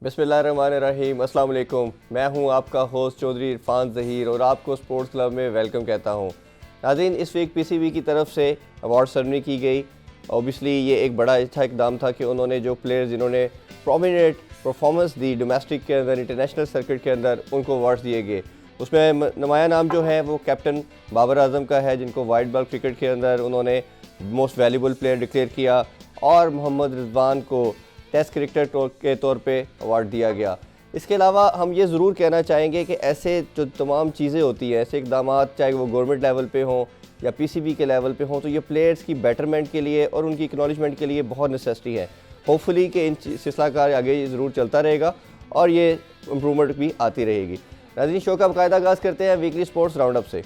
बिस्मिल्लाहिर्रहमानिर्रहीम, अस्सलाम वालेकुम। मैं हूं आपका होस्ट चौधरी इरफान ज़हीर और आपको स्पोर्ट्स क्लब में वेलकम कहता हूं। नाज़रीन, इस वीक पीसीबी की तरफ से अवार्ड सेरेमनी की गई। ऑब्वियसली ये एक बड़ा अच्छा इकदाम था कि उन्होंने जो प्लेयर्स जिन्होंने प्रोमिनेंट परफॉर्मेंस दी डोमेस्टिक के अंदर, इंटरनेशनल सर्किट के अंदर, उनको अवार्ड्स दिए गए। उसमें नुमाया नाम जो है वो कैप्टन बाबर आजम का है, जिनको वाइट बॉल क्रिकेट के अंदर उन्होंने मोस्ट वैल्यूबल प्लेयर डिक्लेयर किया, और मोहम्मद रिजवान को टेस्ट क्रिकेटर के तौर पे अवार्ड दिया गया। इसके अलावा हम ये ज़रूर कहना चाहेंगे कि ऐसे जो तमाम चीज़ें होती हैं, ऐसे इकदाम, चाहे वो गवर्नमेंट लेवल पे हों या पीसीबी के लेवल पे हों, तो ये प्लेयर्स की बेटरमेंट के लिए और उनकी एक्नॉलेजमेंट के लिए बहुत नेसेसिटी है। होपफुली कि इन सिलसिला कार्य आगे ज़रूर चलता रहेगा और ये इम्प्रूवमेंट भी आती रहेगी। नाज़रीन, शो का बाकायदा आगाज़ करते हैं वीकली स्पोर्ट्स राउंडअप से।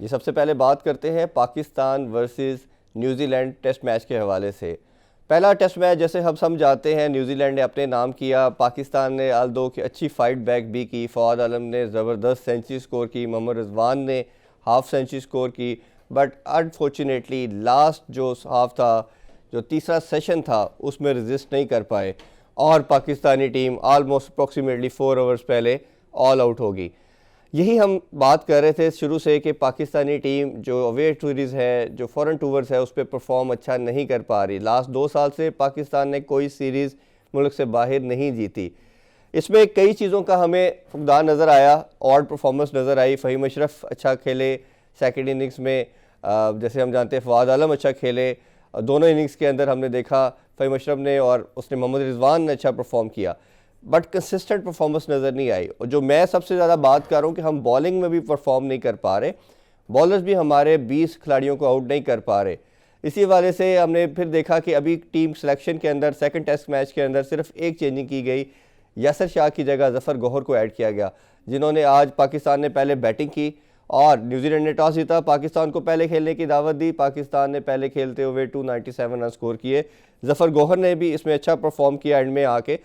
ये सबसे पहले बात करते हैं Pakistan versus New Zealand test match के हवाले से। पहला टेस्ट मैच जैसे हम समझाते हैं, न्यूजीलैंड ने अपने नाम किया, पाकिस्तान ने आल्दो की अच्छी फाइट बैक भी की, फवाद आलम ने ज़बरदस्त सेंचुरी स्कोर की, मोहम्मद रिजवान ने हाफ सेंचुरी स्कोर की, बट अनफॉर्चुनेटली लास्ट जो हाफ था, जो तीसरा सेशन था, उसमें रजिस्ट नहीं कर पाए और Pakistani team almost approximately 4 hours पहले ऑल आउट होगी। यही हम बात कर रहे थे शुरू से कि पाकिस्तानी टीम जो अवे टूरीज़ है, जो फॉरेन टूवर्स है, उस पर परफॉर्म अच्छा नहीं कर पा रही। लास्ट 2 साल से पाकिस्तान ने कोई सीरीज़ मुल्क से बाहर नहीं जीती। इसमें कई चीज़ों का हमें फुकदान नज़र आया, ऑड परफॉर्मेंस नज़र आई। फ़हीम अशरफ अच्छा खेले सेकेंड इनिंग्स में, जैसे हम जानते हैं फवाद आलम अच्छा खेले। दोनों इनिंग्स के अंदर हमने देखा फ़हीम अशरफ ने और उसने मोहम्मद रिजवान ने अच्छा परफॉर्म किया, बट कंसिस्टेंट परफॉर्मेंस नज़र नहीं आई। और जो मैं सबसे ज़्यादा बात कर रहा हूँ कि हम बॉलिंग में भी परफॉर्म नहीं कर पा रहे, बॉलर्स भी हमारे 20 खिलाड़ियों को आउट नहीं कर पा रहे। इसी वजह से हमने फिर देखा कि अभी टीम सिलेक्शन के अंदर सेकंड टेस्ट मैच के अंदर सिर्फ एक चेंजिंग की गई, यासर शाह की जगह जफ़र गौहर को ऐड किया गया, जिन्होंने आज पाकिस्तान ने पहले बैटिंग की और न्यूजीलैंड ने टॉस जीता, पाकिस्तान को पहले खेलने की दावत दी। पाकिस्तान ने पहले खेलते हुए 297 रन स्कोर किए। जफ़र गौहर ने भी इसमें अच्छा परफॉर्म किया एंड में आके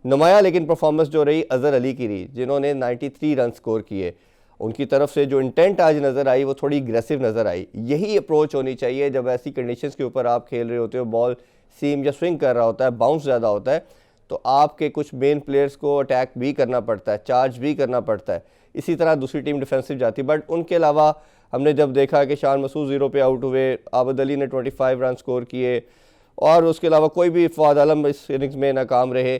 नुमाया, लेकिन परफॉर्मेंस जो रही अज़हर अली की रही, जिन्होंने 93 रन स्कोर किए। उनकी तरफ से जो इंटेंट आज नज़र आई वो थोड़ी अग्रेसिव नज़र आई। यही अप्रोच होनी चाहिए जब ऐसी कंडीशंस के ऊपर आप खेल रहे होते हो, बॉल सीम या स्विंग कर रहा होता है, बाउंस ज़्यादा होता है, तो आपके कुछ मेन प्लेयर्स को अटैक भी करना पड़ता है, चार्ज भी करना पड़ता है। इसी तरह दूसरी टीम डिफेंसिव जाती है। बट उनके अलावा हमने जब देखा कि शान मसूद 0 पे आउट हुए, आबद अली ने 25 रन स्कोर किए और उसके अलावा कोई भी, फवाद आलम इस इनिंग्स में नाकाम रहे,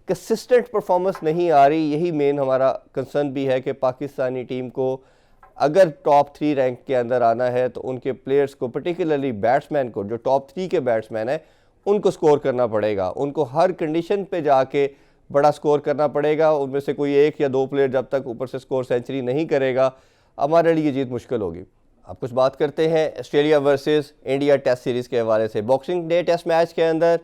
कंसिस्टेंट परफॉर्मेंस नहीं आ रही। यही मेन हमारा कंसर्न भी है कि पाकिस्तानी टीम को अगर टॉप 3 रैंक के अंदर आना है तो उनके प्लेयर्स को, पर्टिकुलरली बैट्समैन को, जो टॉप 3 के बैट्समैन हैं, उनको स्कोर करना पड़ेगा। उनको हर कंडीशन पे जाके बड़ा स्कोर करना पड़ेगा। उनमें से कोई 1 या 2 प्लेयर जब तक ऊपर से स्कोर सेंचुरी नहीं करेगा, हमारे लिए जीत मुश्किल होगी। अब कुछ बात करते हैं Australia versus India test series के हवाले से। बॉक्सिंग डे टेस्ट मैच के अंदर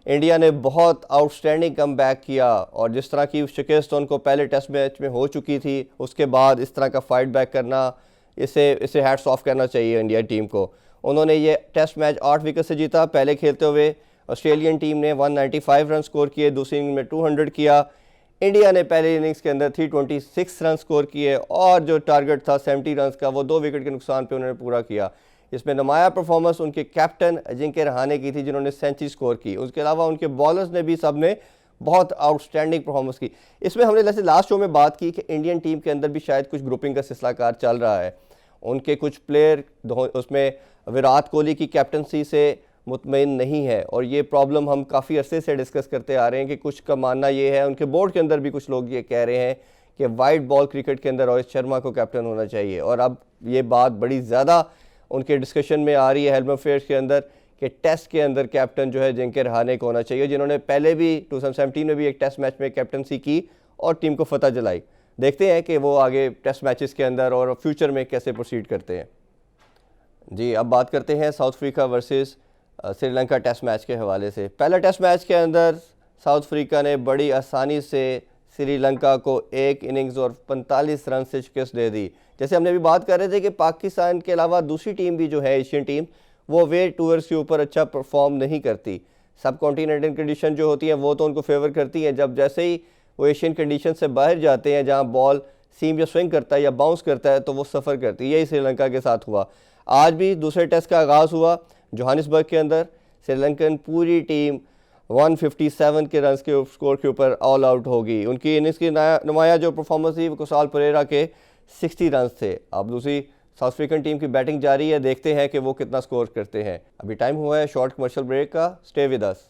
इंडिया ने बहुत आउटस्टैंडिंग कम बैक किया और जिस तरह की शिकस्त उनको पहले टेस्ट मैच में हो चुकी थी, उसके बाद इस तरह का फाइट बैक करना, इसे हैट्स ऑफ करना चाहिए इंडिया टीम को। उन्होंने ये टेस्ट मैच 8 विकेट से जीता। पहले खेलते हुए ऑस्ट्रेलियन टीम ने 195 रन स्कोर किए, दूसरी इनिंग में 200 किया। इंडिया ने पहले इनिंग्स के अंदर 326 रन स्कोर किए और जो टारगेट था 70 रन का, वो 2 विकेट के नुकसान पे उन्होंने पूरा किया। इसमें नुमाया परफॉर्मेंस उनके कैप्टन अजिंक्य रहाणे की थी, जिन्होंने सेंचुरी स्कोर की। उसके अलावा उनके बॉलर्स ने भी सब ने बहुत आउटस्टैंडिंग परफॉर्मेंस की। इसमें हमने जैसे लास्ट शो में बात की कि इंडियन टीम के अंदर भी शायद कुछ ग्रुपिंग का सिलसिलाकार चल रहा है। उनके कुछ प्लेयर उसमें विराट कोहली की कैप्टनसी से मुतमईन नहीं है और ये प्रॉब्लम हम काफ़ी अरसे से डिस्कस करते आ रहे हैं कि कुछ का मानना ये है, उनके बोर्ड के अंदर भी कुछ लोग ये कह रहे हैं कि वाइट बॉल क्रिकेट के अंदर रोहित शर्मा को कैप्टन होना चाहिए। और अब ये बात बड़ी ज़्यादा उनके डिस्कशन में आ रही है हेल्म अफेयर्स के अंदर कि टेस्ट के अंदर कैप्टन जो है अजिंक्य रहाणे को होना चाहिए, जिन्होंने पहले भी 2017 में भी एक टेस्ट मैच में कैप्टनसी की और टीम को फतह दिलाई। देखते हैं कि वो आगे टेस्ट मैचेस के अंदर और फ्यूचर में कैसे प्रोसीड करते हैं। जी, अब बात करते हैं South Africa versus Sri Lanka test match के हवाले से। पहला टेस्ट मैच के अंदर साउथ अफ्रीका ने बड़ी आसानी से श्रीलंका को 1 इनिंग्स और 45 रन से शिकस्त दे दी। जैसे हमने अभी बात कर रहे थे कि पाकिस्तान के अलावा दूसरी टीम भी जो है एशियन टीम, वो वे टूर्स के ऊपर अच्छा परफॉर्म नहीं करती। सब कॉन्टिनेंटल कंडीशन जो होती हैं वो तो उनको फेवर करती हैं, जब जैसे ही वो एशियन कंडीशन से बाहर जाते हैं जहाँ बॉल सीम या स्विंग करता है या बाउंस करता है तो वो सफ़र करती है। यही श्रीलंका के साथ हुआ। आज भी दूसरे टेस्ट का आगाज़ हुआ जोहानिसबर्ग के अंदर। श्रीलंकन पूरी टीम 157 के रन के स्कोर के ऊपर ऑल आउट होगी। उनकी इनिंग्स की नुमाया जो परफॉर्मेंस थी वो कुसाल परेरा के 60 रन थे। अब दूसरी साउथ अफ्रीकन टीम की बैटिंग जारी है, देखते हैं कि वो कितना स्कोर करते हैं। अभी टाइम हुआ है शॉर्ट कमर्शियल ब्रेक का। स्टे विद अस।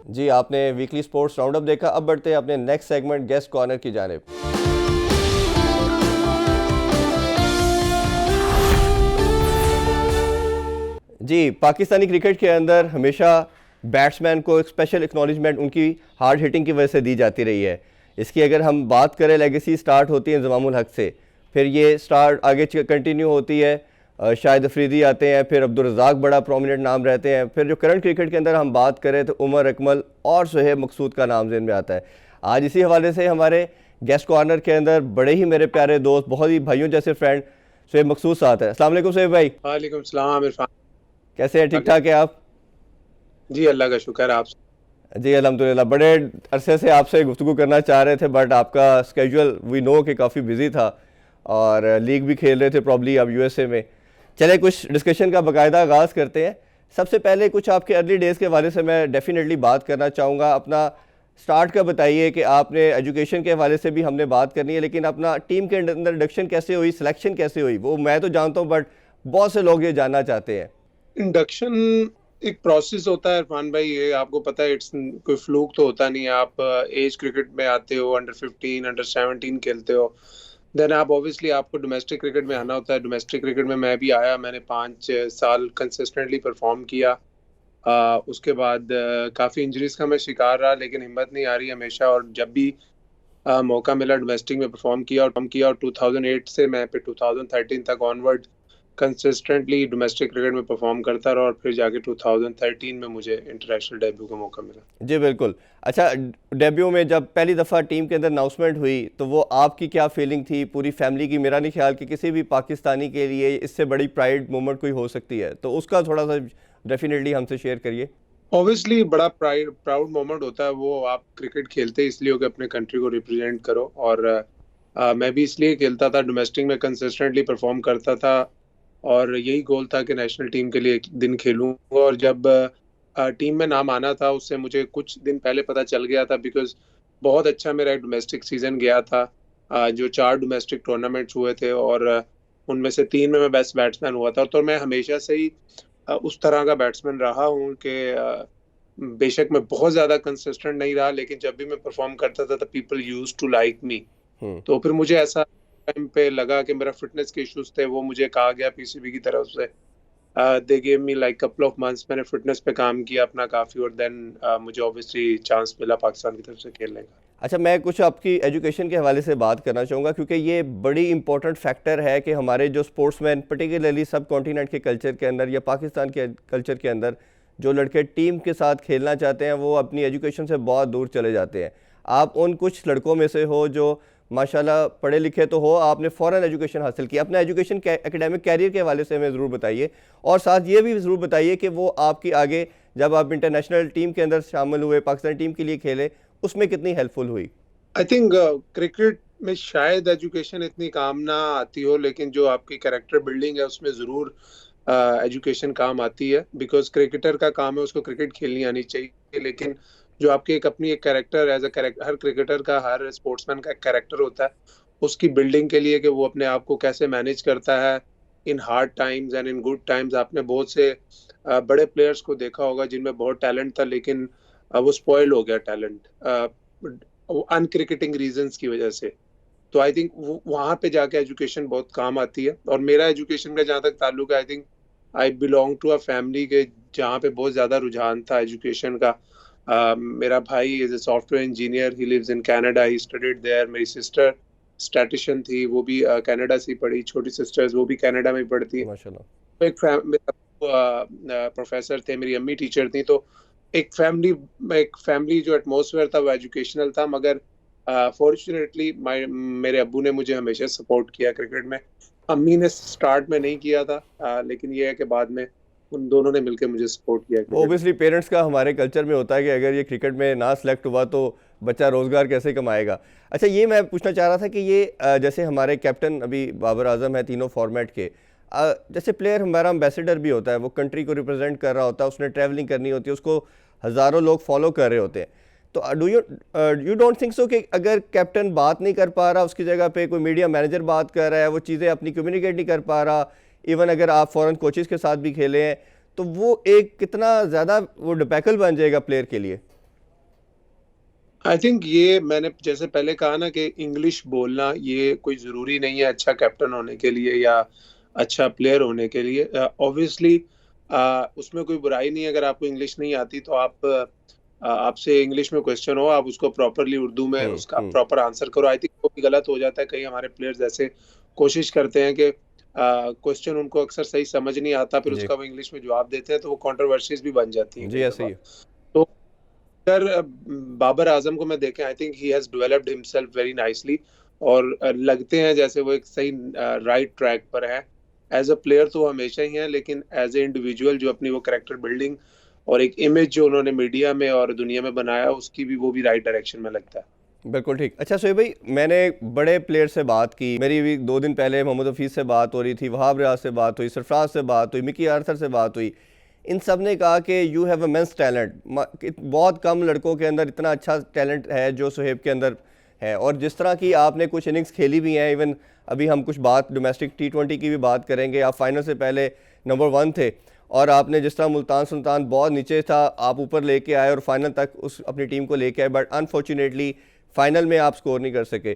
जी, आपने वीकली स्पोर्ट्स राउंड अप देखा। अब बढ़ते हैं अपने नेक्स्ट सेगमेंट गेस्ट कॉर्नर की जानिब। जी, पाकिस्तानी क्रिकेट के अंदर हमेशा बैट्समैन को एक स्पेशल एक्नॉलेजमेंट उनकी हार्ड हिटिंग की वजह से दी जाती रही है। इसकी अगर हम बात करें, लेगेसी स्टार्ट होती है इंज़मामुल हक से, फिर ये स्टार्ट आगे कंटिन्यू होती है, शाहिद अफरीदी आते हैं, फिर अब्दुल रज़ाक बड़ा प्रोमिनेंट नाम रहते हैं, फिर जो करंट क्रिकेट के अंदर हम बात करें तो उमर अकमल और सुहेब मकसूद का नाम ज़हन में आता है। आज इसी हवाले से हमारे गेस्ट कॉर्नर के अंदर बड़े ही मेरे प्यारे दोस्त, बहुत ही भाइयों जैसे फ्रेंड सुहेब मकसूद साथ है। अस्सलाम वालेकुम सुहेब भाई। वालेकुम सलाम इरफान। कैसे हैं? ठीक ठाक है आप? जी अल्लाह का शुक्र। आप? जी अल्हम्दुलिल्लाह। बड़े अरसे से आपसे गुफ्तगू करना चाह रहे थे बट आपका स्केड्यूल वी नो कि काफ़ी बिजी था और लीग भी खेल रहे थे प्रॉब्ली आप यूएसए में। चले कुछ डिस्कशन का बाकायदा आगाज़ करते हैं। सबसे पहले कुछ आपके अर्ली डेज़ के हवाले से मैं डेफिनेटली बात करना चाहूँगा। अपना स्टार्ट का बताइए कि आपने एजुकेशन के हवाले से भी हमने बात करनी है, लेकिन अपना टीम के अंदर इंडक्शन कैसे हुई, सिलेक्शन कैसे हुई, वो मैं तो जानता हूँ बट बहुत से लोग ये जानना चाहते हैं। इंडक्शन एक प्रोसेस होता है इरफान भाई, ये आपको पता है। इट्स कोई फ्लूक तो होता नहीं है। आप एज क्रिकेट में आते हो, अंडर 15 अंडर 17 खेलते हो, देन आप ऑब्वियसली आपको डोमेस्टिक क्रिकेट में आना होता है। डोमेस्टिक क्रिकेट में मैं भी आया, मैंने 5 साल कंसिस्टेंटली परफॉर्म किया। उसके बाद काफ़ी इंजरीज का मैं शिकार रहा, लेकिन हिम्मत नहीं आ रही हमेशा, और जब भी मौका मिला डोमेस्टिक में परफॉर्म किया और 2008 से मैं फिर 2013 तक ऑनवर्ड कंसिस्टेंटली डोमेस्टिक क्रिकेट में परफॉर्म करता रहा, और फिर जाके 2013 में मुझे इंटरनेशनल डेब्यू का मौका मिला। जी बिल्कुल। अच्छा, डेब्यू में जब पहली दफ़ा टीम के अंदर अनाउंसमेंट हुई तो वो आपकी क्या फीलिंग थी, पूरी फैमिली की? मेरा नहीं ख्याल कि किसी भी पाकिस्तानी के लिए इससे बड़ी प्राइड मोमेंट कोई हो सकती है, तो उसका थोड़ा सा डेफिनेटली हमसे शेयर करिए। ऑब्वियसली बड़ा प्राउड मोमेंट होता है वो। आप क्रिकेट खेलते इसलिए हो कि अपने कंट्री को रिप्रेजेंट करो, और मैं भी इसलिए खेलता था, डोमेस्टिक में कंसिस्टेंटली परफॉर्म करता था, और यही गोल था कि नेशनल टीम के लिए एक दिन खेलूंगा। और जब टीम में नाम आना था उससे मुझे कुछ दिन पहले पता चल गया था, बिकॉज बहुत अच्छा मेरा एक डोमेस्टिक सीजन गया था। जो 4 डोमेस्टिक टूर्नामेंट्स हुए थे, और उनमें से 3 में मैं बेस्ट बैट्समैन हुआ था। तो मैं हमेशा से ही उस तरह का बैट्समैन रहा हूँ कि बेशक मैं बहुत ज़्यादा कंसिस्टेंट नहीं रहा, लेकिन जब भी मैं परफॉर्म करता था तो people used to like me. तो फिर मुझे ऐसा टाइम पे लगा कि मेरा फिटनेस के इश्यूज थे, वो मुझे कहा गया पीसीबी की तरफ से, they gave me like couple of months. मैंने फिटनेस पे काम किया अपना काफ़ी, और देन मुझे ऑब्वियसली चांस मिला पाकिस्तान की तरफ से खेलने का। अच्छा, मैं कुछ आपकी एजुकेशन के हवाले से बात करना चाहूँगा क्योंकि ये बड़ी इंपॉर्टेंट फैक्टर है कि हमारे जो स्पोर्ट्समैन पर्टिकुलरली सब कॉन्टिनेंट के कल्चर के अंदर या पाकिस्तान के कल्चर के अंदर जो लड़के टीम के साथ खेलना चाहते हैं वो अपनी एजुकेशन से बहुत दूर चले जाते हैं। आप उन कुछ लड़कों में से हो जो माशाल्लाह पढ़े लिखे तो हो, आपने फ़ौरन एजुकेशन हासिल की। अपना एजुकेशन एकेडमिक कैरियर के हवाले से हमें ज़रूर बताइए, और साथ ये भी ज़रूर बताइए कि वो आपकी आगे जब आप इंटरनेशनल टीम के अंदर शामिल हुए, पाकिस्तान टीम के लिए खेले, उसमें कितनी हेल्पफुल हुई? आई थिंक क्रिकेट में शायद एजुकेशन इतनी काम ना आती हो, लेकिन जो आपकी कैरेक्टर बिल्डिंग है उसमें ज़रूर एजुकेशन काम आती है। बिकॉज क्रिकेटर का काम है, उसको क्रिकेट खेलनी आनी चाहिए, लेकिन जो आपकी एक अपनी एक कैरेक्टर एज अ कैरेक्टर, हर क्रिकेटर का, हर स्पोर्ट्समैन का एक कैरेक्टर होता है, उसकी बिल्डिंग के लिए कि वो अपने आप को कैसे मैनेज करता है in hard times and in good times. आपने बहुत से बड़े प्लेयर्स को देखा होगा जिनमें बहुत टैलेंट था, लेकिन वो स्पॉइल हो गया टैलेंट अनक्रिकेटिंग रीजंस की वजह से। तो आई थिंक वहाँ पे जाके एजुकेशन बहुत काम आती है। और मेरा एजुकेशन का जहाँ तक ताल्लुक है, I think I belong to a family के जहाँ पे बहुत ज़्यादा रुझान था एजुकेशन का। मेरा भाई is a software engineer, he lives in Canada, he studied there. मेरी सिस्टर स्टैटिशियन थी, वो भी कनाडा से पढ़ी। छोटी सिस्टर्स वो भी कनाडा में पढ़ती है। माशाल्लाह। एक प्रोफेसर थे, मेरी अम्मी टीचर थी। तो एक फैमिली जो एटमॉस्फेयर था वो एजुकेशनल था, मगर फॉर्चुनेटली मेरे अब्बू ने मुझे हमेशा सपोर्ट किया क्रिकेट में। अम्मी ने स्टार्ट में नहीं किया था, लेकिन ये है कि बाद में उन दोनों ने मिलकर मुझे सपोर्ट किया वो क्रिकेट में। ओबियसली पेरेंट्स का हमारे कल्चर में होता है कि अगर ये क्रिकेट में ना सिलेक्ट हुआ तो बच्चा रोज़गार कैसे कमाएगा। अच्छा, ये मैं पूछना चाह रहा था कि ये जैसे हमारे कैप्टन अभी बाबर आजम है तीनों फॉर्मेट के, जैसे प्लेयर हमारा एम्बेसडर भी होता है, वो कंट्री को रिप्रेजेंट कर रहा होता है, उसने ट्रैवलिंग करनी होती है, उसको हज़ारों लोग फॉलो कर रहे होते हैं। तो do you you don't think so कि अगर कैप्टन बात नहीं कर पा रहा, उसकी जगह पे कोई मीडिया मैनेजर बात कर रहा है, वो चीज़ें अपनी कम्युनिकेट नहीं कर पा रहा, इवन अगर आप फॉरेन कोचेज़ के साथ भी खेले हैं, तो वो एक कितना ज़्यादा वो डिपैकल बन जाएगा प्लेयर के लिए। आई थिंक ये मैंने जैसे पहले कहा ना कि इंग्लिश बोलना ये कोई ज़रूरी नहीं है अच्छा कैप्टन होने के लिए या अच्छा प्लेयर होने के लिए। ऑब्वियसली उसमें कोई बुराई नहीं है, अगर आपको इंग्लिश नहीं आती तो आप आपसे इंग्लिश में क्वेश्चन हो, आप उसको प्रॉपरली उर्दू में उसका हम्म। प्रॉपर आंसर करो। आई थिंक वो भी गलत हो जाता है, कई हमारे प्लेयर्स ऐसे कोशिश करते हैं कि क्वेश्चन उनको अक्सर सही समझ नहीं आता, फिर जी उसका वो इंग्लिश में जवाब देते हैं, तो वो कंट्रोवर्सीज भी बन जाती हैं जी, कई ऐसे दफ़ा। ही है। तो अगर बाबर आजम को मैं देखें, I think he has developed himself very nicely, और लगते हैं जैसे वो एक सही राइट ट्रैक पर है। एज अ प्लेयर तो वो हमेशा ही है, लेकिन एज ए इंडिविजुअल जो अपनी वो कैरेक्टर बिल्डिंग और एक इमेज जो उन्होंने मीडिया में और दुनिया में बनाया, उसकी भी वो भी राइट डायरेक्शन में लगता है। बिल्कुल ठीक। अच्छा सोहेब भाई, मैंने बड़े प्लेयर से बात की, मेरी भी 2 दिन पहले मोहम्मद हफीज़ से बात हो रही थी, वहाब रियाज से बात हुई, सरफराज से बात हुई, मिकी आर्थर से बात हुई। इन सब ने कहा कि यू हैव इमेंस टैलेंट, बहुत कम लड़कों के अंदर इतना अच्छा टैलेंट है जो सोहेब के अंदर है। और जिस तरह की आपने कुछ इनिंग्स खेली भी हैं, इवन अभी हम कुछ बात डोमेस्टिक T20 की भी बात करेंगे, आप फाइनल से पहले नंबर 1 थे, और आपने जिस तरह मुल्तान सुल्तान बहुत नीचे था, आप ऊपर लेके आए और फाइनल तक उस अपनी टीम को लेके आए, बट अनफॉर्चुनेटली फाइनल में आप स्कोर नहीं कर सके।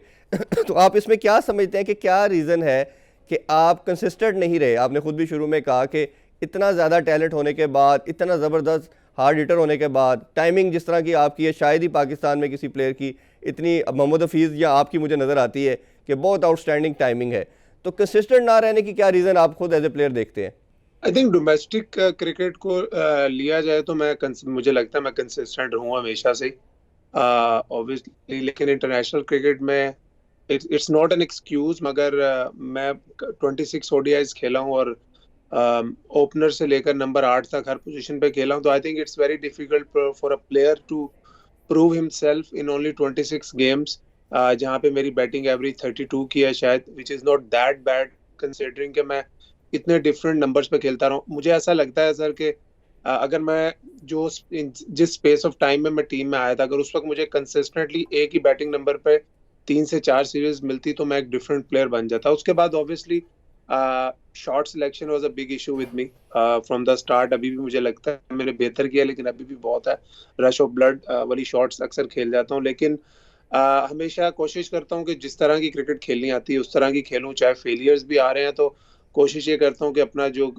तो आप इसमें क्या समझते हैं कि क्या रीज़न है कि आप कंसिस्टेंट नहीं रहे? आपने खुद भी शुरू में कहा कि इतना ज़्यादा टैलेंट होने के बाद, इतना ज़बरदस्त हार्ड हिटर होने के बाद, टाइमिंग जिस तरह की आपकी है, शायद ही पाकिस्तान में किसी प्लेयर की इतनी, मोहम्मद हफीज़ या आपकी मुझे नज़र आती है कि बहुत आउटस्टैंडिंग टाइमिंग है। तो कंसिस्टेंट ना रहने की क्या रीज़न आप खुद एज ए प्लेयर देखते हैं? आई थिंक डोमेस्टिक क्रिकेट को लिया जाए तो मुझे लगता है मैं कंसिस्टेंट रहूँ हमेशा से, ऑब्वियसली। लेकिन इंटरनेशनल क्रिकेट में इट्स नॉट एन एक्सक्यूज, मगर मैं 26 ओडीआईज खेला हूँ और ओपनर से लेकर नंबर 8 तक हर पोजीशन पे खेला हूँ, तो I think it's very difficult for a player to prove himself in only 26 games, जहाँ पे मेरी बैटिंग एवरेज 32 की है शायद, which is not that bad considering कि मैं इतने डिफरेंट नंबर्स पे खेलता रहा हूँ। मुझे ऐसा लगता है सर कि अगर मैं जिस स्पेस ऑफ टाइम में मैं टीम में आया था, अगर उस वक्त मुझे कंसिस्टेंटली एक ही बैटिंग नंबर पे 3 से 4 सीरीज मिलती तो मैं एक डिफरेंट प्लेयर बन जाता। उसके बाद obviously shot selection was a big issue with me from the start. अभी भी मुझे लगता है मैंने बेहतर किया, लेकिन अभी भी बहुत है, रश ऑफ ब्लड वाली शॉट्स अक्सर खेल जाता हूँ। लेकिन हमेशा कोशिश करता हूँ कि जिस तरह की क्रिकेट खेलनी आती है उस तरह की खेलूँ, चाहे फेलियर्स भी आ रहे हैं तो कोशिश ये करता हूँ कि अपना जो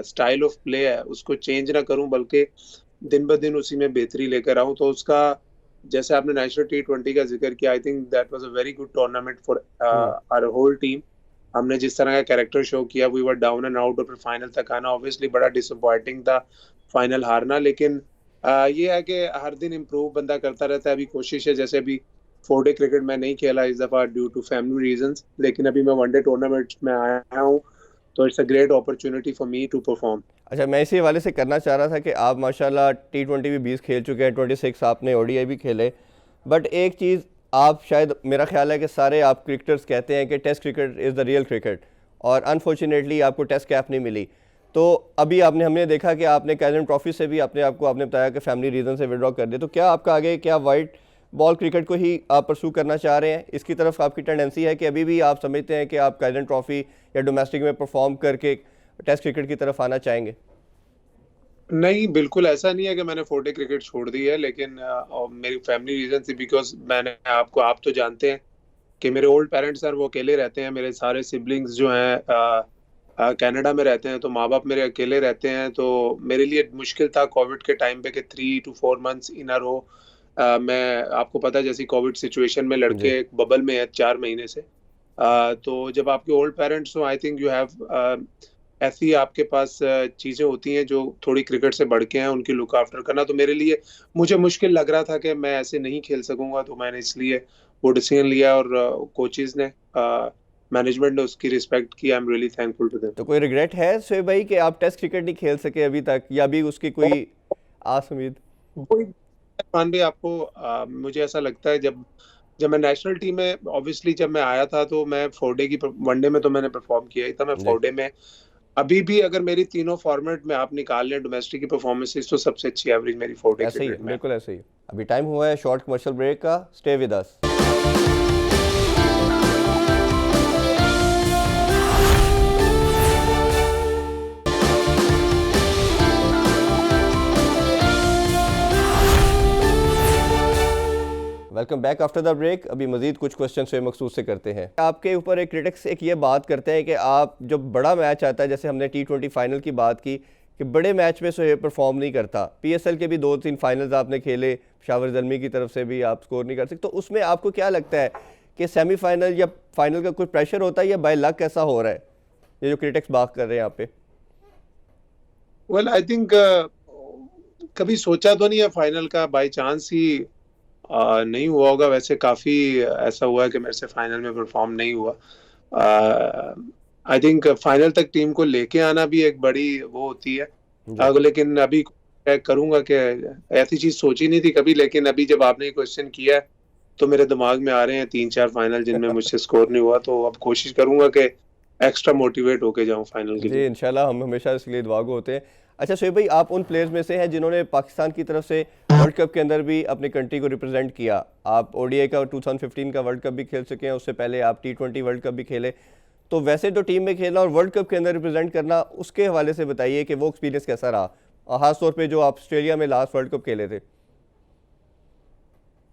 स्टाइल ऑफ प्ले है उसको चेंज ना करूँ, बल्कि दिन ब दिन उसी में बेहतरी लेकर आऊँ। तो उसका, जैसे आपने नेशनल T20 का जिक्र किया, I think that was a very good tournament for hmm. Our whole team. हमने जिस तरह का कैरेक्टर शो किया, we were down and out, और फिर फाइनल तक आना ऑब्वियसली बड़ा डिसअपॉइंटिंग था, फाइनल हारना। लेकिन ये है कि हर दिन इम्प्रूव बंदा करता रहता है। अभी कोशिश है, जैसे अभी 4 डे क्रिकेट मैं नहीं खेला इस दफ़ा ड्यू टू फैमिली रीजंस, लेकिन अभी मैं वनडे टूर्नामेंट में आया हूँ, तो it's a great opportunity for me to perform. अच्छा, मैं इसी हवाले से करना चाह रहा था कि आप माशाल्लाह T20 भी 20 खेल चुके हैं, 26 आपने ODI भी खेले, बट एक चीज़ आप शायद, मेरा ख्याल है कि सारे आप क्रिकेटर्स कहते हैं कि test cricket is the real cricket, और अनफॉर्चुनेटली आपको टेस्ट कैप नहीं मिली। तो अभी हमने देखा कि आपने कैजन ट्रॉफी से भी अपने आप को आपने बताया कि फैमिली रीज़न से विड्रॉ कर दिया। तो क्या आपका आगे, क्या वाइट बॉल क्रिकेट को ही आप परसू करना चाह रहे हैं? इसकी तरफ आपकी टेंडेंसी है कि अभी भी आप समझते हैं कि आप कैजन ट्रॉफी या डोमेस्टिक में परफॉर्म करके टेस्ट क्रिकेट की तरफ आना चाहेंगे? नहीं, बिल्कुल ऐसा नहीं है कि मैंने 4 डे क्रिकेट छोड़ दी है, लेकिन मेरी फैमिली रीजन थी, बिकॉज आप तो जानते हैं कि मेरे ओल्ड पेरेंट्स सर वो अकेले रहते हैं, मेरे सारे सिबलिंग्स जो हैं कनाडा में रहते हैं, तो माँ बाप मेरे अकेले रहते हैं। तो मेरे लिए मुश्किल था कोविड के टाइम पे कि 3 to 4 months इन अ रो, मैं, आपको पता है जैसी कोविड सिचुएशन में जी। लड़के एक बबल में है 4 महीने से। तो जब आपके ओल्ड पेरेंट्स हो, आई थिंक यू हैव ऐसी आपके पास चीज़ें होती हैं जो थोड़ी क्रिकेट से बढ़ के हैं, उनकी लुक आफ्टर करना। तो मेरे लिए, मुझे मुश्किल लग रहा था कि मैं ऐसे नहीं खेल सकूंगा, तो मैंने इसलिए वो डिसीजन लिया, और कोचेज़ ने मैनेजमेंट ने उसकी रिस्पेक्ट की, I am really thankful to them. तो कोई रिग्रेट है शोएब भाई कि आप टेस्ट क्रिकेट नहीं खेल सके अभी तक, या अभी उसकी कोई आस उम्मीद? वही इरफान भाई, आपको मुझे ऐसा लगता है, जब जब मैं नेशनल टीम में, ऑब्वियसली जब मैं आया था तो मैं 4 डे की, वनडे में तो मैंने परफॉर्म किया ही था, मैं जी 4 डे में अभी भी अगर मेरी तीनों फॉर्मेट में आप निकाल लें डोमेस्टिक की परफॉर्मेंस, तो सबसे अच्छी एवरेज मेरी 4 डे ऐसे ही क्रिकेट है, में है। बिल्कुल ऐसे ही है। अभी टाइम हुआ है शॉर्ट कमर्शियल ब्रेक का, stay with us. Welcome back after the break. अभी मजीद कुछ क्वेश्चन से मखसूस से करते हैं। आपके ऊपर एक क्रिटिक्स एक ये बात करते हैं कि आप जब बड़ा मैच आता है, जैसे हमने T20 फाइनल की बात की, कि बड़े मैच में सोहेब परफॉर्म नहीं करता। PSL के भी 2-3 फाइनल्स आपने खेले, पेशावर ज़ल्मी की तरफ से भी आप स्कोर नहीं कर सकते। तो उसमें आपको क्या लगता है कि सेमीफाइनल या फाइनल का कुछ प्रेशर होता है, या बाय लक ऐसा हो रहा है, ये जो क्रिटिक्स बात कर रहे हैं यहाँ पे? वेल आई थिंक कभी सोचा तो नहीं है फाइनल का, बाय चांस ही नहीं हुआ होगा। वैसे काफी ऐसा हुआ है कि मेरे से फाइनल में परफॉर्म नहीं हुआ। आई थिंक फाइनल तक टीम को लेके आना भी एक बड़ी वो होती है। जी लेकिन अभी मैं करूंगा कि ऐसी चीज सोची नहीं थी कभी, लेकिन अभी जब आपने ये क्वेश्चन किया है तो मेरे दिमाग में आ रहे हैं 3-4 फाइनल जिनमें मुझसे स्कोर नहीं हुआ, तो अब कोशिश करूंगा कि एक्स्ट्रा मोटिवेट होके जाऊं फाइनल के जी, लिए। इंशाल्लाह हम हमेशा इसके लिए दुआगो होते हैं। अच्छा शोएब भाई, आप उन प्लेयर्स में से हैं जिन्होंने पाकिस्तान की तरफ से वर्ल्ड कप के अंदर भी अपनी कंट्री को रिप्रेजेंट किया। आप ODI का 2015 का वर्ल्ड कप भी खेल चुके हैं, उससे पहले आप T20 वर्ल्ड कप भी खेले। तो वैसे तो टीम में खेलना और वर्ल्ड कप के अंदर रिप्रेजेंट करना, उसके हवाले से बताइए कि वो एक्सपीरियंस कैसा रहा, और ख़ासतौर पे जो आप ऑस्ट्रेलिया में लास्ट वर्ल्ड कप खेले थे।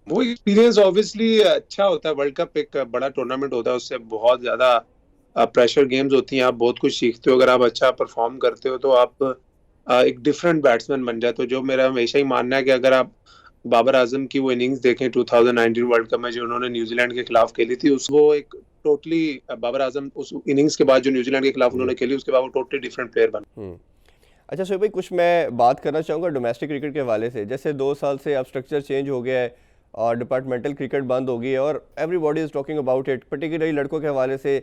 वो एक्सपीरियंस ऑब्वियसली अच्छा होता है। वर्ल्ड कप एक बड़ा टूर्नामेंट होता है, उससे बहुत ज्यादा प्रेशर गेम्स होती हैं, आप बहुत कुछ सीखते हो। अगर आप अच्छा परफॉर्म करते हो तो आप एक डिफरेंट बैट्समैन बन जाते हो। जो मेरा हमेशा ही मानना है कि अगर आप बाबर आजम की वो इनिंग्स देखें 2019 वर्ल्ड कप में जो उन्होंने न्यूजीलैंड के खिलाफ खेली थी, उस वो एक टोटली बाबर आजम उस इनिंग्स के बाद जो न्यूजीलैंड के खिलाफ जी उन्होंने खेली, उसके बाद वो टोटली डिफरेंट प्लेयर बना। अच्छा शोएब भाई, कुछ मैं बात करना चाहूँगा डोमेस्टिक क्रिकेट के हवाले से। जैसे 2 साल से अब स्ट्रक्चर चेंज हो गया है और डिपार्टमेंटल क्रिकेट बंद हो गई है, और everybody is talking about it. Particularly लड़कों के हवाले से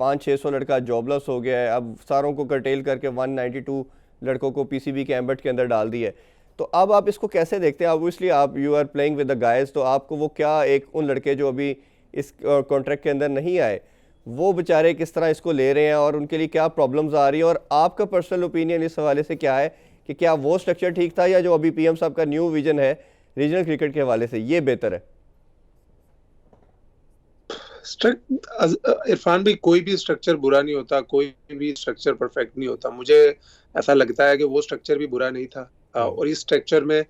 500-600 लड़का जॉबलेस हो गया है। अब सारों को कर्टेल करके 192 लड़कों को PCB के एम्बेट के अंदर डाल दिया है। तो अब आप इसको कैसे देखते हैं? ऑब्वियसली आप you are playing with the guys, तो आपको वो क्या, एक उन लड़के जो अभी इस कॉन्ट्रैक्ट के अंदर नहीं आए, वो बेचारे किस तरह इसको ले रहे हैं और उनके लिए क्या प्रॉब्लम्स आ रही है, और आपका पर्सनल ओपिनियन इस हवाले से क्या है कि क्या वो स्ट्रक्चर ठीक था, या जो अभी PM साहब का न्यू विजन है रीजनल क्रिकेट के हवाले से, ये बेहतर है? इरफान भाई, कोई भी स्ट्रक्चर बुरा नहीं होता, कोई भी स्ट्रक्चर परफेक्ट नहीं होता। मुझे ऐसा लगता है कि वो स्ट्रक्चर भी बुरा नहीं था। और इस स्ट्रक्चर में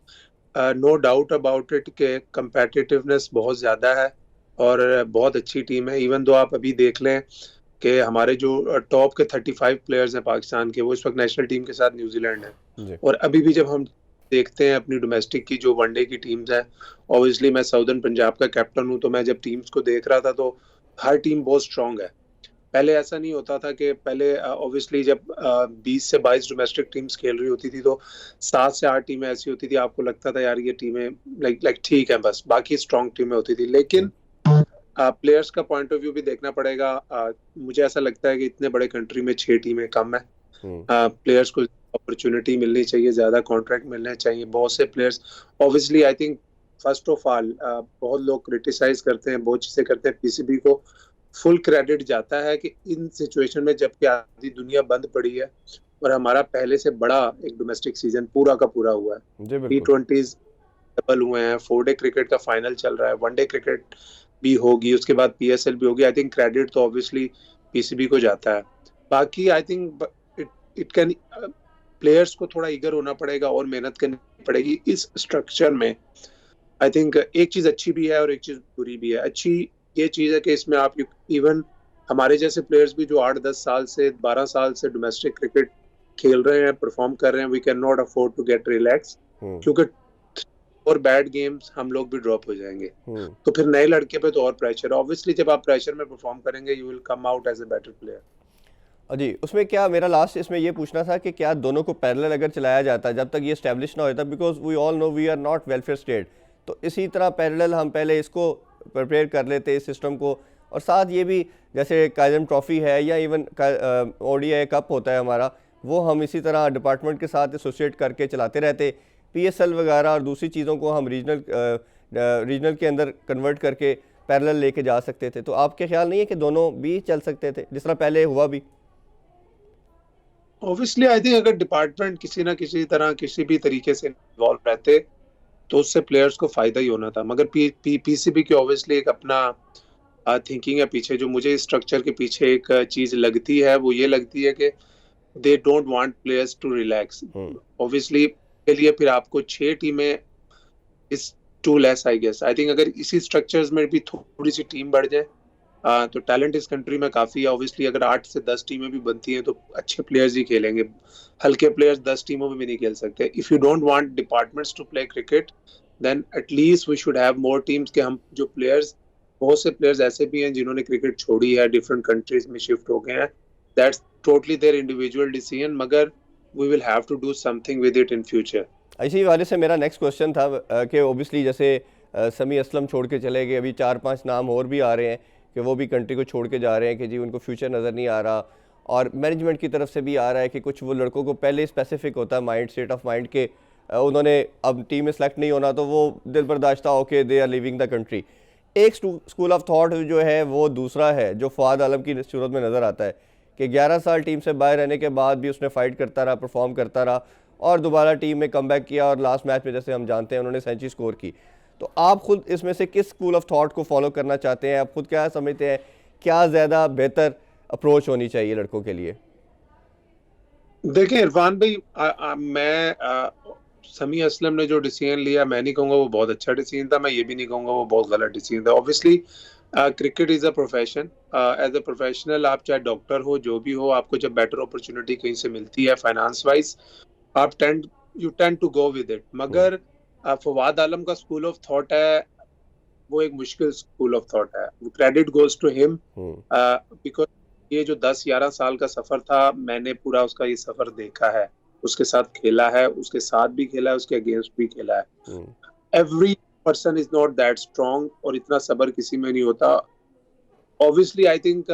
नो डाउट अबाउट इट के कंपेटिटिवनेस बहुत ज्यादा है और बहुत अच्छी टीम है। इवन दो आप अभी देख लें कि हमारे जो टॉप के 35 प्लेयर्स हैं पाकिस्तान के, वो इस वक्त नेशनल टीम के साथ न्यूजीलैंड है। जी और अभी भी जब हम देखते हैं अपनी डोमेस्टिक की जो वनडे की टीम्स है, ऑब्वियसली मैं साउदर्न पंजाब का कैप्टन हूं, तो मैं जब टीम्स को देख रहा था तो हर टीम बहुत स्ट्रांग है। पहले ऐसा नहीं होता था कि पहले ऑब्वियसली जब 20 से 22 डोमेस्टिक टीम्स खेल रही होती थी तो 7 से 8 टीमें ऐसी होती थी, आपको लगता था यार ये टीमें लाइक ठीक है, बस बाकी स्ट्रांग टीमें होती थी। लेकिन प्लेयर्स का पॉइंट ऑफ व्यू भी देखना पड़ेगा। मुझे ऐसा लगता है कि इतने बड़े कंट्री में 6 टीमें कम है। प्लेयर्स को अपॉर्चुनिटी मिलनी चाहिए, ज्यादा कॉन्ट्रैक्ट मिलने चाहिए। बहुत से players obviously I think first of all बहुत लोग क्रिटिसाइज करते हैं, बहुत चीजें करते हैं, PCB को फुल क्रेडिट जाता है कि इन सिचुएशन में जबकि आधी दुनिया बंद पड़ी है और हमारा पहले से बड़ा एक डोमेस्टिक सीजन पूरा का पूरा हुआ है, T20s डबल हुए हैं, 4 डे क्रिकेट का फाइनल चल रहा है, 1 डे क्रिकेट भी होगी, उसके बाद PSL भी होगी। आई थिंक क्रेडिट तो ऑब्वियसली PCB को जाता है। बाकी I think it can players को थोड़ा ईगर होना पड़ेगा और मेहनत करनी पड़ेगी इस स्ट्रक्चर में। आई थिंक एक चीज अच्छी भी है और एक चीज बुरी भी है। अच्छी ये चीज है कि इसमें आप इवन हमारे जैसे प्लेयर्स भी जो 8-10 साल से 12 साल से डोमेस्टिक क्रिकेट खेल रहे हैं, परफॉर्म कर रहे हैं, we can not afford to get relax, क्योंकि और बैड गेम्स हम लोग भी ड्रॉप हो जाएंगे। तो फिर नए लड़के पे तो और प्रेशर। ऑब्वियसली जब आप प्रेशर में परफॉर्म करेंगे you will come out as a better player. जी, उसमें क्या मेरा लास्ट इसमें ये पूछना था कि क्या दोनों को पैरेलल अगर चलाया जाता जब तक ये एस्टेब्लिश ना होता, because we all know we are not welfare state, तो इसी तरह पैरेलल हम पहले इसको प्रिपेयर कर लेते इस सिस्टम को, और साथ ये भी जैसे कायम ट्रॉफ़ी है या इवन ODI कप होता है हमारा, वो हम इसी तरह डिपार्टमेंट के साथ एसोसिएट करके चलाते रहते। PSL वगैरह और दूसरी चीज़ों को हम रीजनल के अंदर कन्वर्ट करके पैरेलल लेके जा सकते थे। तो आपके ख्याल नहीं है कि दोनों भी चल सकते थे जिस तरह पहले हुआ भी? ऑब्वियसली आई थिंक अगर डिपार्टमेंट किसी ना किसी तरह किसी भी तरीके से इन्वॉल्व रहते तो उससे प्लेयर्स को फायदा ही होना था, मगर PCB की ऑब्वियसली एक अपना थिंकिंग है पीछे, जो मुझे इस स्ट्रक्चर के पीछे एक चीज लगती है, वो ये लगती है कि they don't want players to relax. Obviously के लिए फिर आपको 6 टीमें is too less I guess. I think अगर इसी स्ट्रक्चर्स में भी थोड़ी सी टीम बढ़ जाए तो टैलेंट इस कंट्री में काफी है। ऑब्वियसली अगर 8 से 10 टीमें भी बनती हैं तो अच्छे प्लेयर्स ही खेलेंगे, हल्के प्लेयर्स 10 टीमों में भी नहीं खेल सकते। If you don't want departments to play cricket then at least we should have more teams के हम जो प्लेयर्स, बहुत से प्लेयर्स ऐसे भी हैं जिन्होंने क्रिकेट छोड़ी है, डिफरेंट कंट्रीज में शिफ्ट हो गए हैं, that's totally their individual decision, मगर we will have to do something with it in future. इसी वाले से मेरा नेक्स्ट क्वेश्चन था कि ओबियसली जैसे समी असलम छोड़ के चले गए, अभी 4-5 नाम और भी आ रहे हैं कि वो भी कंट्री को छोड़ के जा रहे हैं कि जी उनको फ्यूचर नज़र नहीं आ रहा, और मैनेजमेंट की तरफ से भी आ रहा है कि कुछ वो लड़कों को पहले स्पेसिफिक होता है माइंड स्टेट ऑफ माइंड के उन्होंने अब टीम में सेलेक्ट नहीं होना तो वो दिल बर्दाश्ता होके they are living the country. एक स्कूल ऑफ थॉट जो है वो दूसरा है जो फवाद आलम की सूरत में नज़र आता है कि 11 साल टीम से बाहर रहने के बाद भी उसने फाइट करता रहा, परफॉर्म करता रहा और दोबारा टीम में कमबैक किया और लास्ट मैच में जैसे हम जानते हैं उन्होंने सेंचुरी स्कोर की। तो आप खुद इसमें से किस स्कूल ऑफ थॉट को फॉलो करना चाहते हैं? आप खुद क्या समझते हैं क्या ज़्यादा बेहतर अप्रोच होनी चाहिए लड़कों के लिए? देखिए इरफान भाई, मैं समी असलम ने जो डिसीजन लिया, मैं नहीं कहूँगा वो बहुत अच्छा डिसीजन था, मैं ये भी नहीं कहूँगा वो बहुत गलत डिसीजन था। Obviously cricket is a profession, as a professional आप चाहे डॉक्टर हो जो भी हो, आपको जब बेटर अपॉर्चुनिटी कहीं से मिलती है फाइनेंस वाइज, आप you tend to go with it. मगर फवाद आलम का स्कूल ऑफ थॉट है वो एक मुश्किल स्कूल ऑफ थॉट है। Credit goes to him because ये जो 10-11 साल का सफर था, मैंने पूरा उसका ये सफर देखा है, उसके साथ खेला है, उसके साथ भी खेला है, उसके अगेंस्ट भी खेला है। Every person is not that strong और इतना सब्र किसी में नहीं होता। Obviously I think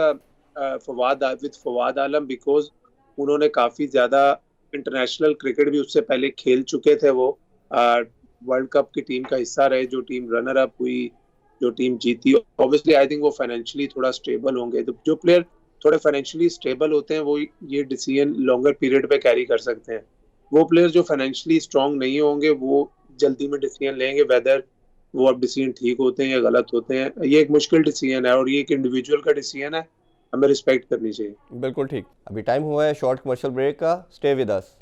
Fawad Alam because उन्होंने काफी ज्यादा इंटरनेशनल क्रिकेट भी उससे पहले खेल चुके थे, वो वर्ल्ड कप की टीम का हिस्सा रहे, जो टीम रनर अप हुई, जो टीम जीती। ऑब्वियसली आई थिंक वो फाइनेंशियली थोड़ा स्टेबल होंगे, तो जो प्लेयर थोड़े फाइनेंशियली स्टेबल होते हैं वो ये डिसीजन लॉन्गर पीरियड पे कैरी कर सकते हैं। वो प्लेयर जो फाइनेंशियली स्ट्रांग नहीं होंगे वो जल्दी में डिसीजन लेंगे, वेदर वो अब डिसीजन ठीक होते हैं या गलत होते हैं। ये एक मुश्किल डिसीजन है और ये एक इंडिविजुअल का डिसीजन है, हमें रिस्पेक्ट करनी चाहिए। बिल्कुल ठीक। अभी टाइम हुआ है शॉर्ट कमर्शियल ब्रेक का, स्टे विद अस।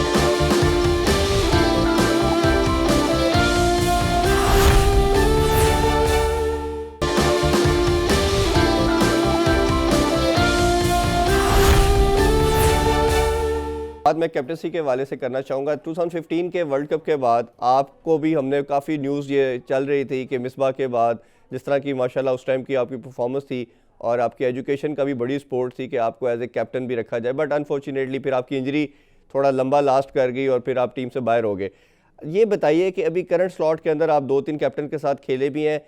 बाद मैं कैप्टनसी के हवाले से करना चाहूँगा। 2015 के वर्ल्ड कप के बाद आपको भी हमने काफ़ी न्यूज़ ये चल रही थी कि मिसबा के बाद जिस तरह की माशाल्लाह उस टाइम की आपकी परफॉर्मेंस थी और आपकी एजुकेशन का भी बड़ी सपोर्ट थी कि आपको एज ए कैप्टन भी रखा जाए, बट अनफॉर्चुनेटली फिर आपकी इंजरी थोड़ा लंबा लास्ट कर गई और फिर आप टीम से बाहर हो गए। ये बताइए कि अभी करंट स्लॉट के अंदर आप 2-3 कैप्टन के साथ खेले भी हैं,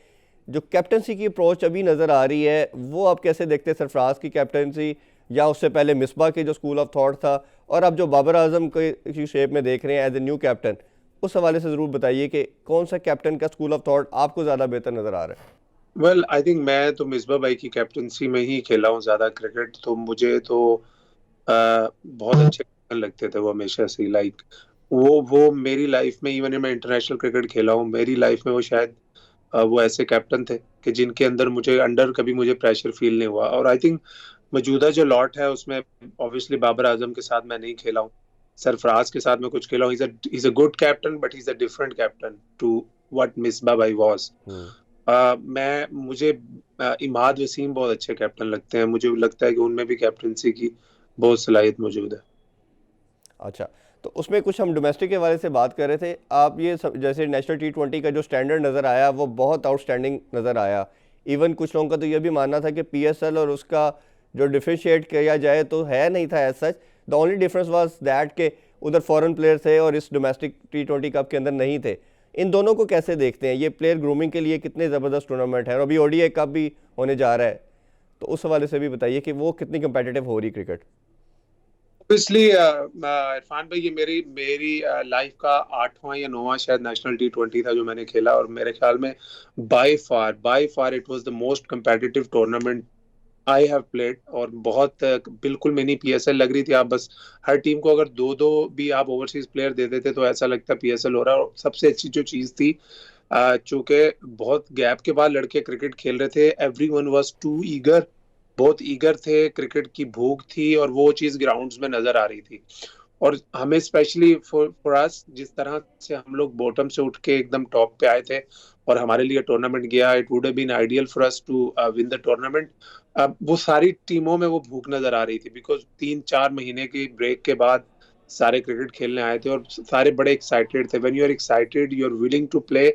जो कैप्टनसी की अप्रोच अभी नज़र आ रही है वो आप कैसे देखते हैं? सरफराज की कैप्टनसी या उससे पहले मिसबा के जो स्कूल ऑफ थॉट था, और अब जो बाबर आजम की शेप में देख रहे हैं एज ए न्यू कैप्टन, उस हवाले से ज़रूर बताइए कि कौन सा कैप्टन का स्कूल ऑफ थॉट आपको ज़्यादा बेहतर नज़र आ रहा है? वेल आई थिंक मैं तो मिसबा भाई की कैप्टनसी में ही खेला हूँ ज़्यादा क्रिकेट, तो मुझे तो बहुत अच्छे कैप्टन लगते थे वो हमेशा से। लाइक वो मेरी लाइफ में, इवन मैं इंटरनेशनल क्रिकेट खेला हूँ, मेरी लाइफ में वो शायद वो ऐसे कैप्टन थे कि जिनके अंदर कभी मुझे प्रेशर फील नहीं हुआ। और आई थिंक मौजूदा जो लॉट है उसमें ऑब्वियसली बाबर आजम के साथ मैं नहीं खेला हूँ, सरफराज के साथ मैं कुछ खेला हूँ। he's a good captain but he's a different captain to what Misbah भाई was। मुझे इमाद वसीम बहुत अच्छे कैप्टन लगते हैं, मुझे लगता है कि उनमें भी कैप्टनसी की बहुत सलाहियत मौजूद है। अच्छा, तो उसमें कुछ हम डोमेस्टिक के हवाले से बात कर रहे थे। आप ये जैसे नेशनल T20 का जो स्टैंडर्ड नज़र आया वो बहुत आउटस्टैंडिंग नज़र आया। इवन कुछ लोगों का तो ये भी मानना था कि PSL और उसका जो डिफरेंशिएट किया जाए तो है नहीं था as such. The only difference was that के उधर फॉरेन प्लेयर थे और इस डोमेस्टिक T20 कप के अंदर नहीं थे। इन दोनों को कैसे देखते हैं? ये प्लेयर ग्रूमिंग के लिए कितने ज़बरदस्त टूर्नामेंट है और अभी ODI कप भी होने जा रहा है, तो उस हवाले से भी बताइए कि वो कितनी कंपेटिटिव हो रही क्रिकेट। ऑब्वियसली इरफान भाई, ये मेरी मेरी लाइफ का 8वां या 9वां शायद नेशनल T20 था जो मैंने खेला, और मेरे ख्याल में by far it was the most competitive tournament I have played. और बहुत बिल्कुल मिनी PSL लग रही थी। आप बस हर टीम को अगर दो दो भी आप ओवरसीज प्लेयर दे देते तो ऐसा लगता PSL हो रहा है। और सबसे अच्छी जो चीज थी, चूंकि बहुत गैप के बाद लड़के क्रिकेट खेल रहे थे, एवरीवन वाज टू ईगर, बहुत ईगर थे, क्रिकेट की भूख थी, और वो चीज ग्राउंड्स में नजर आ रही थी। और हमें स्पेशली फॉर अस, जिस तरह से हम लोग बॉटम से उठ के एकदम टॉप पे आए थे और हमारे लिए टूर्नामेंट गया, it would have been ideal for us to win the tournament. अब वो सारी टीमों में वो भूख नजर आ रही थी, बिकॉज 3-4 महीने की ब्रेक के बाद सारे क्रिकेट खेलने आए थे और सारे बड़े एक्साइटेड थे। When you are excited, you are willing to play,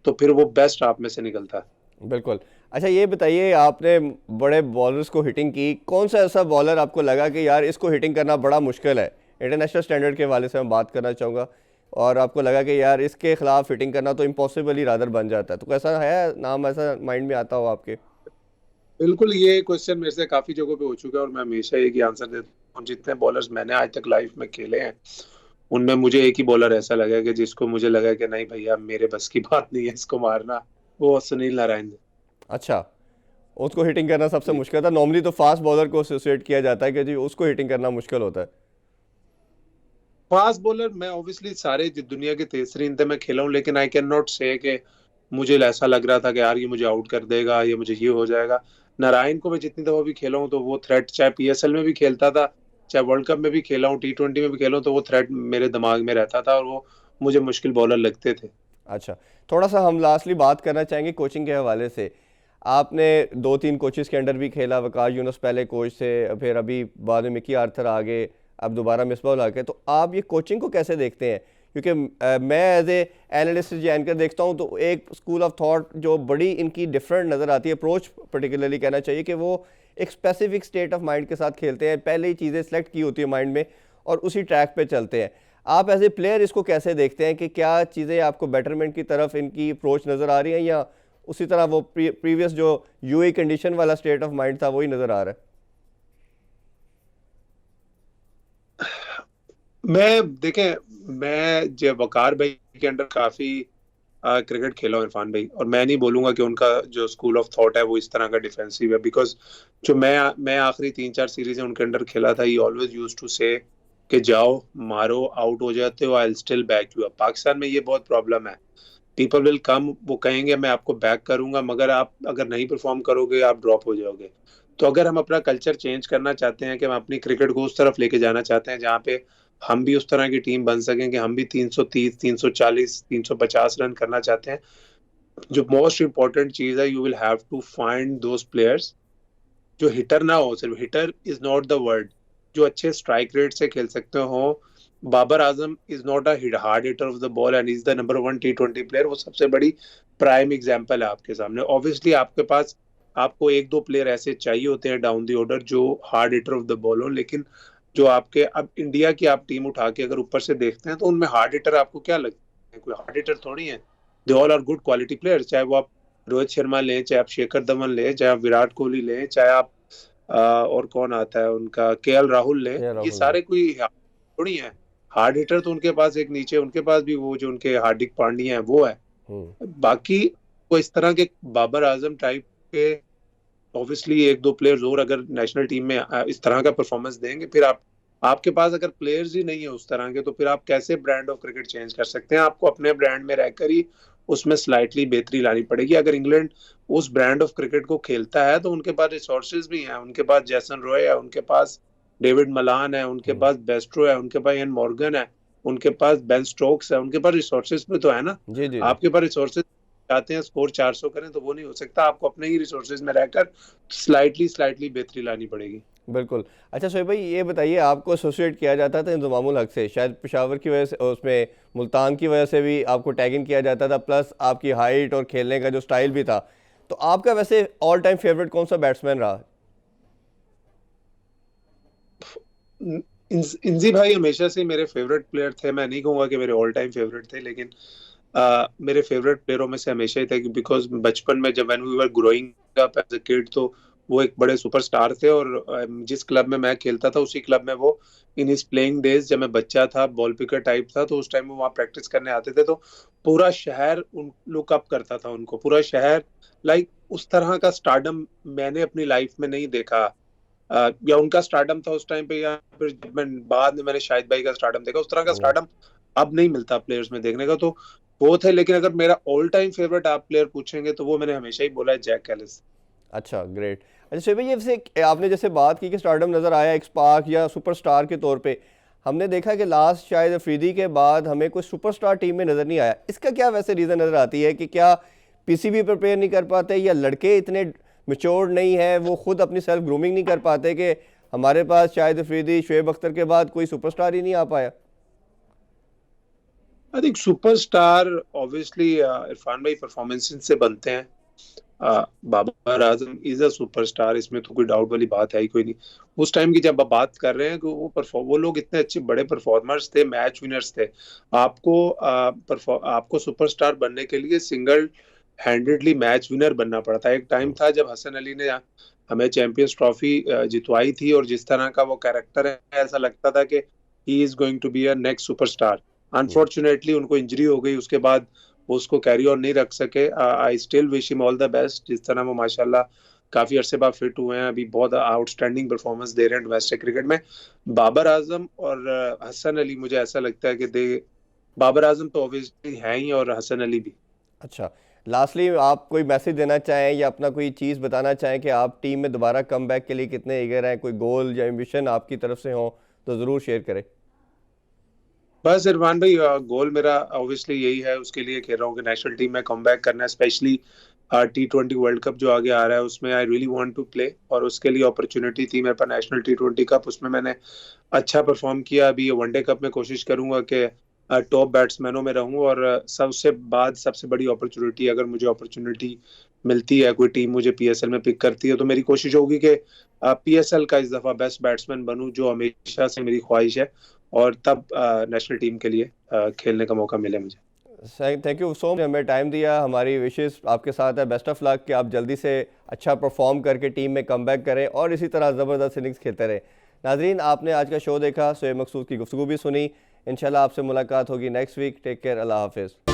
तो फिर वो बेस्ट आप में से निकलता है। बिल्कुल। अच्छा ये बताइए, आपने बड़े बॉलर्स को हिटिंग की, कौन सा ऐसा बॉलर आपको लगा कि यार इसको हिटिंग करना बड़ा मुश्किल है, इंटरनेशनल स्टैंडर्ड के हवाले से मैं बात करना चाहूँगा, और आपको लगा कि यार इसके खिलाफ हिटिंग करना तो इम्पॉसिबल ही रादर बन जाता है, तो कैसा है नाम, ऐसा माइंड में आता हो आपके? बिल्कुल, ये क्वेश्चन मेरे से काफी जगहों पे हो चुका है और मैं हमेशा एक ही आंसर देता हूँ। जितने बॉलर्स मैंने आज तक लाइफ में खेले हैं, उनमें मुझे एक ही बॉलर ऐसा लगा कि जिसको मुझे लगा कि नहीं भैया, मेरे बस की बात नहीं है इसको मारना, वो सुनील नारायण थे। अच्छा, उसको हिटिंग करना सबसे जी, मुश्किल था। नॉर्मली तो फास्ट बॉलर को एसोसिएट किया जाता है कि जी उसको हिटिंग करना मुश्किल होता है। फास्ट बॉलर मैं ऑब्वियसली सारे दुनिया के तेज तरीन थे मैं खेला हूँ, लेकिन आई कैन नॉट से कि मुझे ऐसा लग रहा था कि यार ये मुझे आउट कर देगा, ये मुझे ये हो जाएगा। नारायण को मैं जितनी दफा भी खेला हूँ तो वो थ्रेट, चाहे PSL में भी खेलता था, चाहे वर्ल्ड कप में भी खेला हूँ, T20 में भी खेला हूँ, तो वो थ्रेट मेरे दिमाग में रहता था और वो मुझे मुश्किल बॉलर लगते थे। अच्छा, थोड़ा सा हम लास्टली बात करना चाहेंगे कोचिंग के हवाले से। आपने 2-3 कोचेस के अंडर भी खेला, वकार यूनुस पहले कोच थे, फिर अभी बाद में मिकी आर्थर आ गए, अब दोबारा मिसबाह आ गए, तो आप ये कोचिंग को कैसे देखते हैं? क्योंकि मैं एज ए एनालिस्ट जैन कर देखता हूँ तो एक स्कूल ऑफ थॉट जो बड़ी इनकी डिफरेंट नज़र आती है, अप्रोच पर्टिकुलरली कहना चाहिए कि वो एक स्पेसिफिक स्टेट ऑफ माइंड के साथ खेलते हैं, पहले ही चीज़ें सेलेक्ट की होती है माइंड में और उसी ट्रैक पे चलते हैं। आप एज ए प्लेयर इसको कैसे देखते हैं कि क्या चीज़ें आपको बेटरमेंट की तरफ इनकी अप्रोच नज़र आ रही हैं, या उसी तरह वो प्रीवियस जो यूएई कंडीशन वाला स्टेट ऑफ माइंड था वही नज़र आ रहा है? मैं देखें, मैं जब वकार भाई के अंडर काफी क्रिकेट खेला हूँ इरफान भाई, और मैं नहीं बोलूंगा कि उनका जो स्कूल ऑफ थॉट है वो इस तरह का डिफेंसिव है, बिकॉज जो मैं आखिरी 3-4 सीरीज उनके अंडर खेला था, ही ऑलवेज यूज्ड टू से कि जाओ मारो, आउट हो जाते हो, I will still back you up. Pakistan में ये बहुत प्रॉब्लम है, पीपल विल कम, वो कहेंगे मैं आपको बैक करूंगा, मगर आप अगर नहीं परफॉर्म करोगे आप ड्रॉप हो जाओगे। तो अगर हम अपना कल्चर चेंज करना चाहते हैं, कि हम अपनी क्रिकेट को उस तरफ लेके जाना चाहते हैं जहाँ पे हम भी उस तरह की टीम बन सकें कि हम भी 330, 340, 350 रन करना चाहते हैं, जो मोस्ट इंपॉर्टेंट चीज है, you will have to find those players जो हिटर ना हो। सिर्फ hitter is not the word, जो अच्छे स्ट्राइक रेट से खेल सकते हो। Babar Azam is not a hard hitter of the ball and is the number 1 T20 player. वो सबसे बड़ी प्राइम एग्जांपल है आपके सामने। ऑब्वियसली आपके पास, आपको एक दो प्लेयर ऐसे चाहिए होते हैं डाउन द ऑर्डर जो hard hitter of the ball हो, लेकिन जो आपके, अब इंडिया की आप टीम उठा के अगर ऊपर से देखते हैं तो उनमें हार्ड हिटर आपको क्या लगता है? कोई हार्ड हिटर थोड़ी है। They all are good quality players, चाहे वो आप रोहित शर्मा लें, चाहे आप शेखर धवन लें, चाहे आप विराट कोहली लें, चाहे आप और कौन आता है उनका, KL राहुल लें, या ये राहुल ने। सारे कोई थोड़ी है हार्ड हिटर। तो उनके पास एक नीचे उनके पास भी वो जो उनके हार्दिक पांड्या है वो है। हम्म। बाकी वो इस तरह के बाबर आजम टाइप के, ऑब्वियसली एक दो प्लेयर्स और अगर नेशनल टीम में इस तरह का परफॉर्मेंस देंगे, फिर आप, आपके पास अगर प्लेयर्स ही नहीं है उस तरह के, तो फिर आप कैसे ब्रांड ऑफ क्रिकेट चेंज कर सकते हैं? आपको अपने ब्रांड में रहकर ही उसमें स्लाइटली बेहतरी लानी पड़ेगी। अगर इंग्लैंड उस ब्रांड ऑफ क्रिकेट को खेलता है तो उनके पास रिसोर्सेज भी हैं, उनके पास जैसन रॉय है, उनके पास डेविड मलान है, उनके हम्म। पास बेस्ट्रो है, उनके पास एन मॉर्गन है, उनके पास बेन स्टोक्स है, उनके पास रिसोर्सेज भी तो है ना। जी जी जी। आपके पास रिसोर्सेज चाहते हैं स्कोर 400 करें तो वो नहीं हो सकता। आपको अपने ही रिसोर्सेज में रहकर स्लाइटली स्लाइटली बेहतरी लानी पड़ेगी। बिल्कुल। अच्छा शोएब भाई, ये बताइए, आपको एसोसिएट किया जाता था इंजमामुल हक से, शायद पेशावर की वजह से, उसमें मुल्तान की वजह से भी आपको टैगिंग किया जाता था, प्लस आपकी हाइट और खेलने का जो स्टाइल भी था। तो आपका वैसे ऑल टाइम फेवरेट कौन सा बैट्समैन रहा? इंजी भाई हमेशा से मेरे फेवरेट प्लेयर थे। मैं नहीं कहूंगा कि मेरे ऑल टाइम फेवरेट थे, लेकिन मेरे फेवरेट प्लेयरों में से हमेशा ही थे, बिकॉज बचपन में जब we were growing up as a kid, तो वो एक बड़े सुपरस्टार थे, और जिस क्लब में मैं खेलता था उसी क्लब में वो इन हिज प्लेइंग डेज, जब मैं बच्चा था, बॉल पिकर टाइप था, तो उस टाइम वो वहाँ प्रैक्टिस करने आते थे, तो पूरा शहर उन लुक अप करता था उनको, पूरा शहर। लाइक उस तरह का स्टारडम मैंने अपनी लाइफ में नहीं देखा। या उनका स्टारडम था उस टाइम पे, या फिर जब मैं बाद में मैंने शाहिद भाई का स्टारडम देखा, उस तरह का स्टारडम अब नहीं मिलता प्लेयर्स में देखने का। तो वो थे, लेकिन अगर मेरा ऑल टाइम फेवरेट आप प्लेयर पूछेंगे तो वो मैंने हमेशा ही बोला है, जैक कैलिस। अच्छा, ग्रेट। अच्छा शोएब भाई, ये वैसे आपने जैसे बात की कि स्टारडम नज़र आया एक स्पार्क या सुपरस्टार के तौर पे, हमने देखा कि लास्ट शायद अफरीदी के बाद हमें कोई सुपरस्टार टीम में नज़र नहीं आया। इसका क्या वैसे रीज़न नज़र आती है कि क्या पीसीबी प्रिपेयर नहीं कर पाते, या लड़के इतने मेच्योर्ड नहीं है, वो खुद अपनी सेल्फ ग्रूमिंग नहीं कर पाते कि हमारे पास शायद अफरीदी शोएब अख्तर के बाद कोई सुपरस्टार ही नहीं आ पाया? I think superstar obviously Irfan भाई परफॉर्मेंस से बनते हैं। Babar Azam is a superstar, इसमें तो कोई डाउट वाली बात है ही कोई नहीं। उस टाइम की जब आप बात कर रहे हैं कि वो लोग इतने अच्छे बड़े परफॉर्मर्स थे, मैच विनर्स थे। आपको सुपरस्टार बनने के लिए सिंगल हैंडेडली मैच विनर बनना पड़ता है। एक टाइम था जब हसन अली ने हमें चैंपियंस ट्रॉफी जितवाई थी, और जिस तरह का वो कैरेक्टर है, ऐसा लगता था कि he is going to be a next superstar. Unfortunately उनको इंजरी हो गई, उसके बाद वो उसको कैरी ऑन नहीं रख सके। I still wish him all the best. जिस तरह वो माशाल्लाह काफी अरसे बाद फिट हुए हैं, अभी बहुत आउटस्टैंडिंग परफॉर्मेंस दे रहे हैं डोमेस्टिक क्रिकेट में। बाबर आजम और हसन अली, मुझे ऐसा लगता है कि बाबर आजम तो ऑब्वियसली हैं ही, और हसन अली भी। अच्छा, लास्टली आप कोई मैसेज देना चाहें या अपना कोई चीज़ बताना चाहें कि आप टीम में दोबारा कम बैक के लिए कितने ईगर हैं, कोई गोल या एम्बिशन आपकी तरफ से हो तो ज़रूर शेयर करें। बस इरफान भाई, गोल मेरा ऑब्वियसली यही है, उसके लिए खेल रहा हूँ कि नेशनल टीम में कम बैक करना है, स्पेशली T20 वर्ल्ड कप जो आगे आ रहा है, उसमें I really want to play, और उसके लिए अपॉर्चुनिटी थी मेरे पास नेशनल T20 कप, उसमें मैंने अच्छा परफॉर्म किया। अभी वनडे कप में कोशिश करूंगा कि टॉप बैट्समैनों में रहूं, और सबसे बाद सबसे बड़ी अपॉर्चुनिटी, अगर मुझे अपॉर्चुनिटी मिलती है, कोई टीम मुझे पीएसएल में पिक करती है, तो मेरी कोशिश होगी कि पीएसएल का इस दफा बेस्ट बैट्समैन बनूं, जो हमेशा से मेरी ख्वाहिश है, और तब नेशनल टीम के लिए खेलने का मौका मिले मुझे। थैंक यू सो मच, हमें टाइम दिया। हमारी विशेस आपके साथ है, बेस्ट ऑफ लक कि आप जल्दी से अच्छा परफॉर्म करके टीम में कम बैक करें और इसी तरह ज़बरदस्त इनिंग्स खेलते रहें। नाजरीन, आपने आज का शो देखा, शोएब मकसूद की गुफ्तगू भी सुनी। इंशाल्लाह आपसे मुलाकात होगी नेक्स्ट वीक। टेक केयर, अल्लाह हाफिज़।